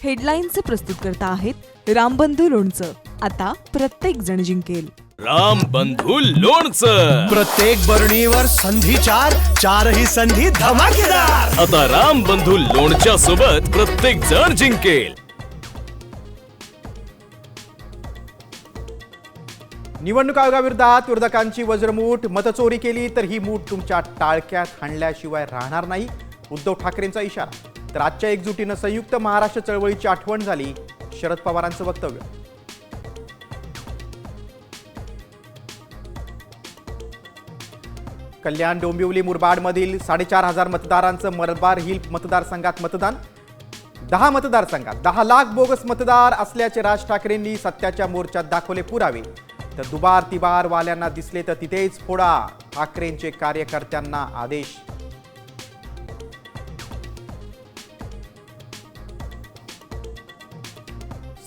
हेडलाईनचे प्रस्तुतकर्ता आहेत रामबंधू लोणचं. आता प्रत्येक जण जिंकेल. रामबंधू लोणचं. प्रत्येक बरणीवर संधी चार, चारही संधी धमाकेदार. आता रामबंधू लोणच्या सोबत प्रत्येक जण जिंकेल. निवडणूक आयोगाविरोधात विरोधकांची वज्रमूठ. मतचोरी केली तर ही मूठ तुमच्या टाळक्यात हाणल्याशिवाय राहणार नाही, उद्धव ठाकरेंचा इशारा. तर आजच्या एकजुटीनं संयुक्त महाराष्ट्र चळवळीची आठवण झाली, शरद पवारांचं वक्तव्य. कल्याण, डोंबिवली, मुरबाडमधील 4,500 मतदारांचं मलबार हिल मतदारसंघात मतदान. 10 मतदारसंघात 10 लाख बोगस मतदार असल्याचे राज ठाकरेंनी सत्याच्या मोर्चात दाखवले पुरावे. तर दुबार तिबार वाल्यांना दिसले तर तिथेच फोडा, ठाकरेंचे कार्यकर्त्यांना आदेश.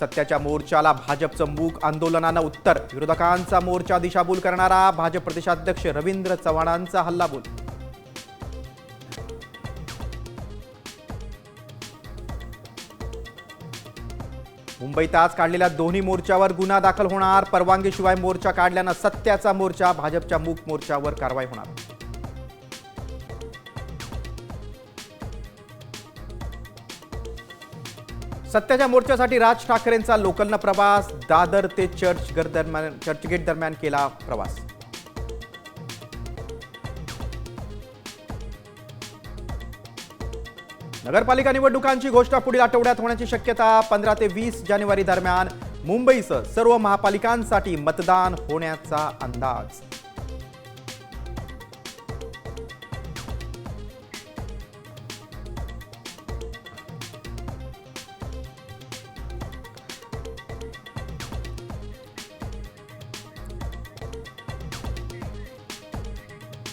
सत्याच्या मोर्चाला भाजपचं मूक आंदोलनानं उत्तर. विरोधकांचा मोर्चा दिशाभूल करणारा भाजप प्रदेशाध्यक्ष रवींद्र चव्हाणांचा हल्लाबोल. मुंबईत आज काढलेल्या दोन्ही मोर्चावर गुन्हा दाखल होणार. परवानगीशिवाय मोर्चा काढल्यानं सत्याचा मोर्चा, भाजपच्या मूक मोर्चावर कारवाई होणार. सत्याच्या मोर्चासाठी राज ठाकरेंचा लोकलनं प्रवास. दादर ते चर्चगेट दरम्यान केला प्रवास. नगरपालिका निवडणुकांची घोषणा पुढील आठवड्यात होण्याची शक्यता. 15 ते 20 जानेवारी दरम्यान मुंबईसह सर्व महापालिकांसाठी मतदान होण्याचा अंदाज.